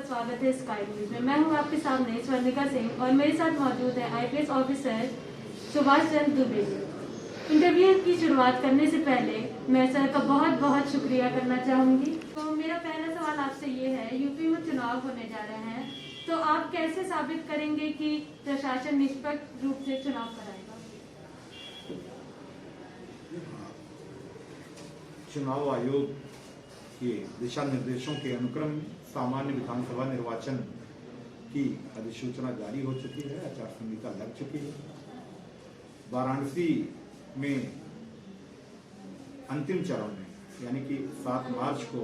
बहुत स्वागत है स्काई न्यूज में। मैं हूं आपके सामने स्वर्णिका सिंह और मेरे साथ मौजूद है IPS officer Subhash Chandra Dubey. Interview की शुरुआत करने से पहले मैं सर का बहुत बहुत शुक्रिया करना चाहूंगी। तो मेरा पहला सवाल आपसे ये है, यूपी में चुनाव होने जा रहे हैं, तो आप कैसे साबित करेंगे कि प्रशासन निष्पक्ष रूप से चुनाव कराएगा? चुनाव आयोग के दिशा निर्देशों के अनुक्रम में सामान्य विधानसभा निर्वाचन की अधिसूचना जारी हो चुकी है, आचार संहिता लग चुकी है। वाराणसी में अंतिम चरण में यानी कि 7 मार्च को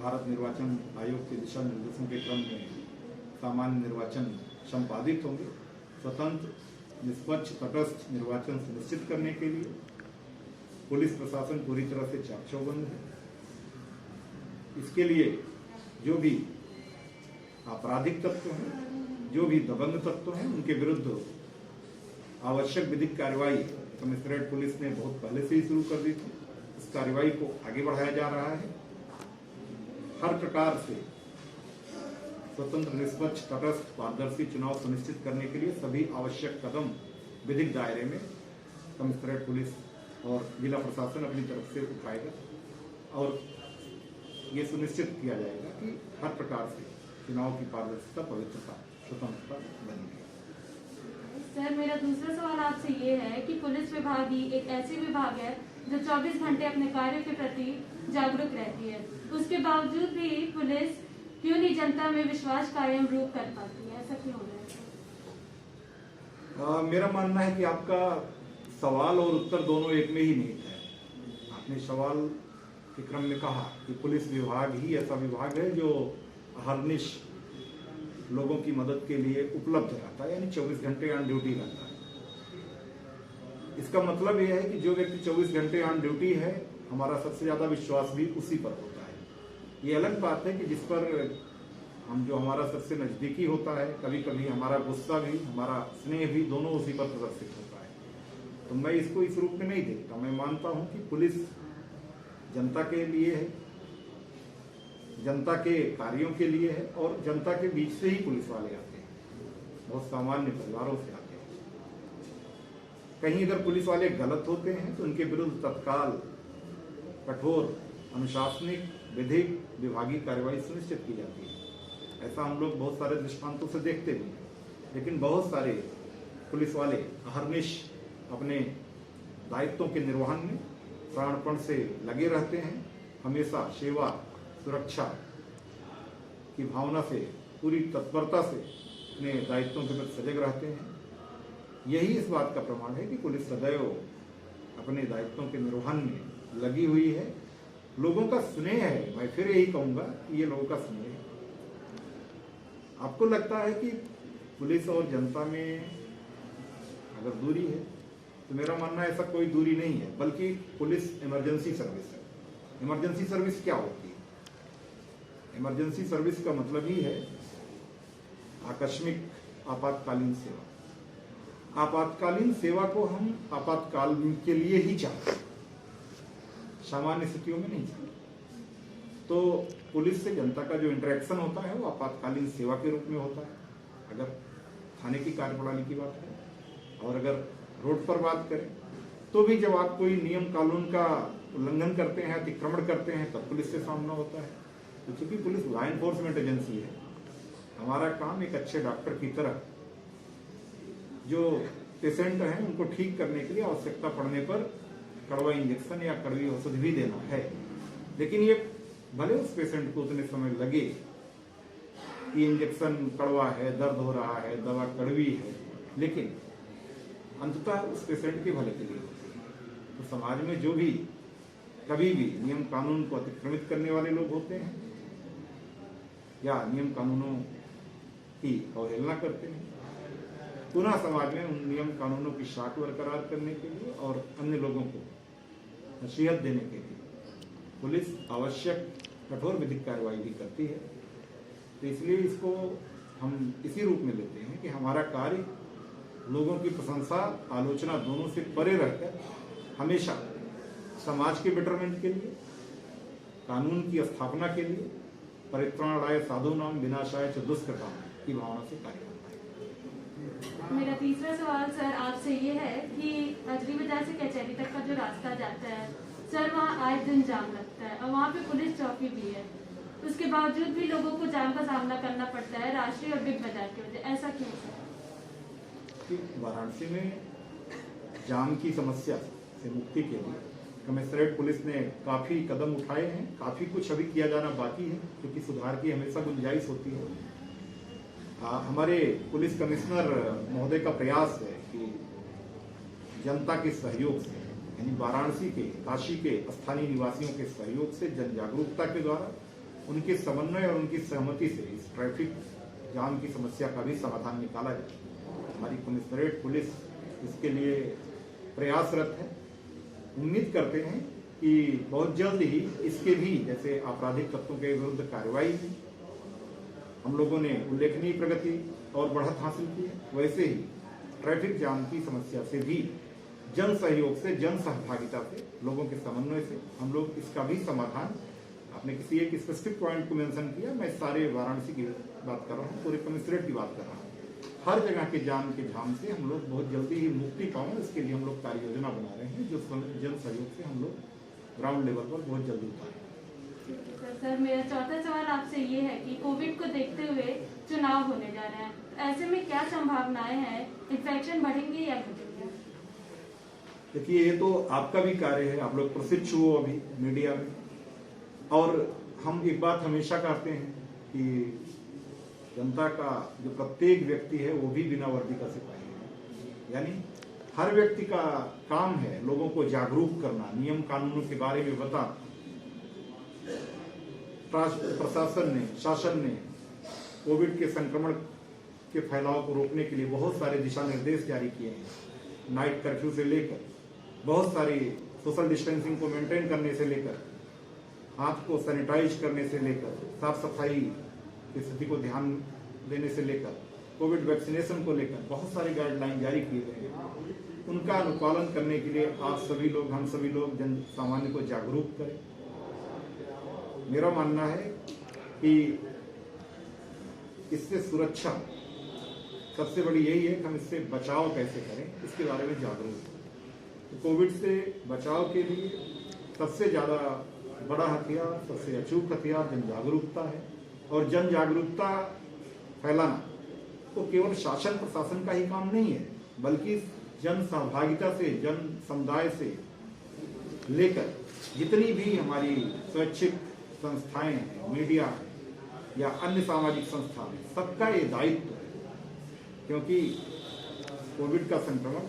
भारत निर्वाचन आयोग के दिशा निर्देशों के क्रम में सामान्य निर्वाचन संपादित होंगे। स्वतंत्र, निष्पक्ष, तटस्थ निर्वाचन सुनिश्चित करने के लिए पुलिस प्रशासन पूरी तरह से चाक चौबंद है। इसके लिए जो भी आपराधिक तत्व हैं, जो भी दबंग तत्व हैं, उनके विरुद्ध आवश्यक विधिक कार्रवाई कमिश्नरेट पुलिस ने बहुत पहले से ही शुरू कर दी थी। इस कार्रवाई को आगे बढ़ाया जा रहा है। हर प्रकार से स्वतंत्र, निष्पक्ष, तटस्थ, पारदर्शी चुनाव सुनिश्चित करने के लिए सभी आवश्यक कदम विधिक दायरे में कमिश्नरेट पुलिस और जिला प्रशासन अपनी तरफ से उठाएगा और ये सुनिश्चित किया जाएगा कि हर प्रकार से चुनाव की पारदर्शिता, पवित्रता, स्वतंत्रता बनी रहे। सर, मेरा दूसरा सवाल आपसे ये है कि पुलिस विभाग ही एक ऐसी विभाग है जो 24 घंटे अपने कार्यों के प्रति जागरूक रहती है। उसके बावजूद भी पुलिस क्यों नहीं जनता में विश्वास कायम रूप कर पाती है? ऐसा क्यों हो रहा है? मेरा मानना है कि आपका सवाल और उत्तर दोनों एक में ही निहित है। आपने सवाल के क्रम में कहा कि पुलिस विभाग ही ऐसा विभाग है जो अहर्निश लोगों की मदद के लिए उपलब्ध रहता है, यानी 24 घंटे ऑन ड्यूटी रहता है। इसका मतलब यह है कि जो व्यक्ति 24 घंटे ऑन ड्यूटी है, हमारा सबसे ज्यादा विश्वास भी उसी पर होता है। ये अलग बात है कि जिस पर हम जो हमारा सबसे नजदीकी होता है, कभी कभी हमारा गुस्सा भी, हमारा स्नेह भी, दोनों उसी पर प्रदर्शित होता है। तो मैं इसको इस रूप में नहीं देखता। मैं मानता हूं कि पुलिस जनता के लिए है, जनता के कार्यों के लिए है और जनता के बीच से ही पुलिस वाले आते हैं, बहुत सामान्य परिवारों से आते हैं। कहीं अगर पुलिस वाले गलत होते हैं तो उनके विरुद्ध तत्काल कठोर अनुशासनिक, विधिक, विभागीय कार्रवाई सुनिश्चित की जाती है। ऐसा हम लोग बहुत सारे दृष्टांतों से देखते भी हैं। लेकिन बहुत सारे पुलिस वाले अहर्निश अपने दायित्वों के निर्वहन में प्राणपण से लगे रहते हैं, हमेशा सेवा, सुरक्षा की भावना से, पूरी तत्परता से अपने दायित्वों के प्रति सजग रहते हैं। यही इस बात का प्रमाण है कि पुलिस सदैव अपने दायित्वों के निर्वहन में लगी हुई है। लोगों का स्नेह है, मैं फिर यही कहूंगा कि ये लोगों का स्नेह है। आपको लगता है कि पुलिस और जनता में अगर दूरी है, तो मेरा मानना है ऐसा कोई दूरी नहीं है, बल्कि पुलिस इमरजेंसी सर्विस है। इमरजेंसी सर्विस क्या होती है? इमरजेंसी सर्विस का मतलब ही है आकस्मिक आपातकालीन सेवा। आपातकालीन सेवा को हम आपातकाल के लिए ही चाहते हैं, सामान्य स्थितियों में नहीं चाहते। तो पुलिस से जनता का जो इंटरेक्शन होता है वो आपातकालीन सेवा के रूप में होता है, अगर थाने की कार्यप्रणाली की बात करें। और अगर रोड पर बात करें तो भी जब आप कोई नियम कानून का उल्लंघन करते हैं, अतिक्रमण करते हैं, तब पुलिस से सामना होता है। तो चूंकि पुलिस लॉ एनफोर्समेंट एजेंसी है, हमारा काम एक अच्छे डॉक्टर की तरह जो पेशेंट हैं उनको ठीक करने के लिए आवश्यकता पड़ने पर कड़वा इंजेक्शन या कड़वी औषधि भी देना है। लेकिन ये भले उस पेशेंट को उतने समय लगे कि इंजेक्शन कड़वा है, दर्द हो रहा है, दवा कड़वी है, लेकिन अंततः उस पेशेंट के भले के लिए होती है। तो समाज में जो भी कभी भी नियम कानून को अतिक्रमित करने वाले लोग होते हैं या नियम कानूनों की अवहेलना करते हैं, पुनः समाज में उन नियम कानूनों की साख बरकरार करने के लिए और अन्य लोगों को नसीहत देने के लिए पुलिस आवश्यक कठोर विधिक कार्रवाई भी करती है। तो इसलिए इसको हम इसी रूप में लेते हैं कि हमारा कार्य लोगों की प्रशंसा, आलोचना दोनों से परे रहकर हमेशा समाज के बेटरमेंट के लिए, कानून की स्थापना के लिए परित्राणाय साधूनां विनाशाय च दुष्कृतां की भावना से कार्य करता है। मेरा तीसरा सवाल सर आपसे ये है कि अजरी बाजार से कचहरी तक का जो रास्ता जाता है सर, वहाँ आए दिन जाम लगता है और वहाँ पे पुलिस चौकी भी है। उसके बावजूद भी लोगों को जाम का सामना करना पड़ता है राष्ट्रीय और बिग बाजार की वजह। ऐसा क्यों सर? वाराणसी में जाम की समस्या से मुक्ति के लिए कमिश्नरेट पुलिस ने काफ़ी कदम उठाए हैं। काफ़ी कुछ अभी किया जाना बाकी है, क्योंकि सुधार की हमेशा गुंजाइश होती है। हमारे पुलिस कमिश्नर महोदय का प्रयास है कि जनता के सहयोग से, यानी वाराणसी के, काशी के स्थानीय निवासियों के सहयोग से, जन जागरूकता के द्वारा, उनके समन्वय और उनकी सहमति से इस ट्रैफिक जाम की समस्या का भी समाधान निकाला जाए। हमारी कमिश्नरेट पुलिस इसके लिए प्रयासरत है। उम्मीद करते हैं कि बहुत जल्द ही इसके भी, जैसे आपराधिक तत्वों के विरुद्ध कार्रवाई की हम लोगों ने उल्लेखनीय प्रगति और बढ़त हासिल की है, वैसे ही ट्रैफिक जाम की समस्या से भी जन सहयोग से, जन सहभागिता से, लोगों के समन्वय से हम लोग इसका भी समाधान, आपने किसी एक स्पेसिफिक पॉइंट को मेंशन किया, मैं सारे वाराणसी की बात कर रहा हूँ, पूरे कमिश्नरेट की बात कर रहा हूँ। हर जगह के जाम के झाम से हम लोग बहुत जल्दी ही मुक्ति पाएं, इसके लिए हम लोग कार्य योजना बना रहे हैं, जो जन सहयोग से हम लोग ग्राउंड लेवल पर बहुत जल्दी उतारें। सर, मेरा चौथा सवाल आपसे ये है कि कोविड को देखते हुए चुनाव होने जा रहे हैं, ऐसे में क्या संभावनाएं हैं, इन्फेक्शन बढ़ेंगे या घटेंगे? देखिए, ये तो आपका भी कार्य है, आप लोग प्रशिक्षु हो अभी मीडिया में, और हम एक बात हमेशा कहते हैं कि जनता का जो प्रत्येक व्यक्ति है वो भी बिना वर्दी का सिपाही है। यानी हर व्यक्ति का काम है लोगों को जागरूक करना, नियम कानूनों के बारे में बताना। प्रशासन ने, शासन ने कोविड के संक्रमण के फैलाव को रोकने के लिए बहुत सारे दिशा निर्देश जारी किए हैं। नाइट कर्फ्यू से लेकर बहुत सारी सोशल डिस्टेंसिंग को मेंटेन करने से लेकर, हाथ को सैनिटाइज करने से लेकर, साफ सफाई की स्थिति को ध्यान देने से लेकर, कोविड वैक्सीनेशन को लेकर बहुत सारी गाइडलाइन जारी किए गए हैं। उनका अनुपालन करने के लिए आप सभी लोग, हम सभी लोग जन सामान्य को जागरूक करें। मेरा मानना है कि इससे सुरक्षा सबसे बड़ी यही है कि हम इससे बचाव कैसे करें, इसके बारे में जागरूक। तो कोविड से बचाव के लिए सबसे ज़्यादा बड़ा हथियार, सबसे अचूक हथियार जन जागरूकता है। और जन जागरूकता फैलाना तो केवल शासन प्रशासन का ही काम नहीं है, बल्कि जन सहभागिता से, जन समुदाय से लेकर जितनी भी हमारी स्वैच्छिक संस्थाएं हैं, मीडिया है या अन्य सामाजिक संस्थान है, सबका ये दायित्व है। क्योंकि कोविड का संक्रमण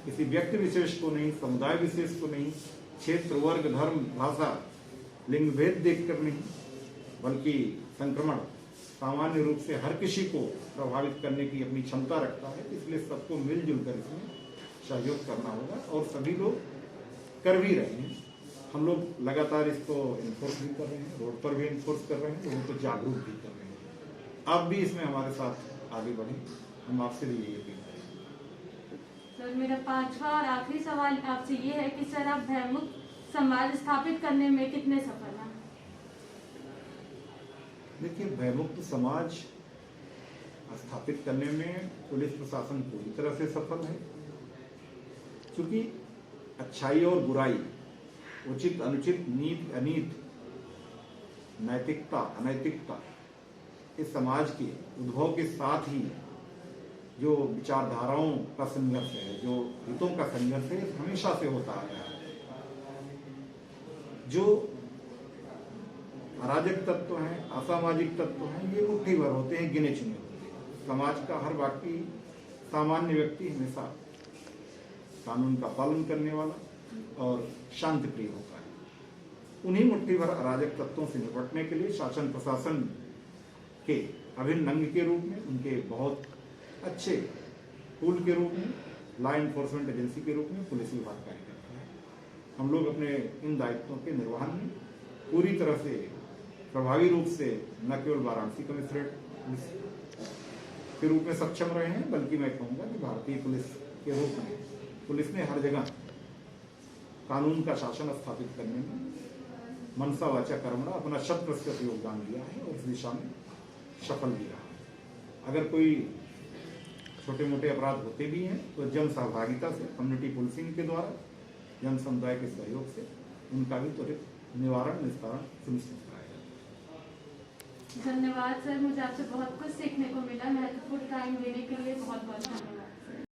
किसी व्यक्ति विशेष को नहीं, समुदाय विशेष को नहीं, क्षेत्र, वर्ग, धर्म, भाषा, लिंग भेद देखकर नहीं, बल्कि संक्रमण सामान्य रूप से हर किसी को प्रभावित करने की अपनी क्षमता रखता है। इसलिए सबको मिलजुल कर इसमें सहयोग करना होगा, और सभी लोग कर भी रहे हैं। हम लोग लगातार इसको इन्फोर्स भी कर रहे हैं, रोड पर भी इन्फोर्स कर रहे हैं, लोगों को जागरूक भी कर रहे हैं। आप भी इसमें हमारे साथ आगे बढ़ें, हम आपसे भी यही अपील करें। सर, मेरा पांचवा और आखिरी सवाल आपसे ये है कि सर, आप भयमुक्त समाज स्थापित करने में कितने सफल हैं? देखिए, भयमुक्त समाज स्थापित करने में पुलिस प्रशासन पूरी तरह से सफल है, क्योंकि अच्छाई और बुराई, उचित अनुचित, नीत अनीत, नैतिकता अनैतिकता, इस समाज के उद्भव के साथ ही जो विचारधाराओं का संघर्ष है, जो हितों का संघर्ष है, हमेशा से होता आया है। जो अराजक तत्व हैं, असामाजिक तत्व हैं, ये मुट्ठी भर होते हैं, गिने चुने होते हैं। समाज का हर बाकी सामान्य व्यक्ति हमेशा कानून का पालन करने वाला और शांति प्रिय होता है। उन्हीं मुट्ठी भर अराजक तत्वों से निपटने के लिए शासन प्रशासन के अभिन्न अंग के रूप में, उनके बहुत अच्छे टूल के रूप में, लॉ एनफोर्समेंट एजेंसी के रूप में पुलिस विभाग कार्य करता है। हम लोग अपने इन दायित्वों के निर्वहन में पूरी तरह से प्रभावी रूप से न केवल वाराणसी कमिश्नरेट पुलिस के रूप में सक्षम रहे हैं, बल्कि मैं कहूँगा कि भारतीय पुलिस के रूप में पुलिस ने हर जगह कानून का शासन स्थापित करने में मनसा वाचा कर्मणा अपना 100% योगदान दिया है और इस दिशा में सफल भी रहा है। अगर कोई छोटे मोटे अपराध होते भी हैं तो जन सहभागिता से, कम्युनिटी पुलिसिंग के द्वारा, जन समुदाय के सहयोग से उनका भी त्वरित निवारण निस्तारण सुनिश्चित कराया जाता है। धन्यवाद सर, मुझे आपसे बहुत कुछ सीखने को मिला। महत्वपूर्ण टाइम देने के लिए बहुत बहुत धन्यवाद।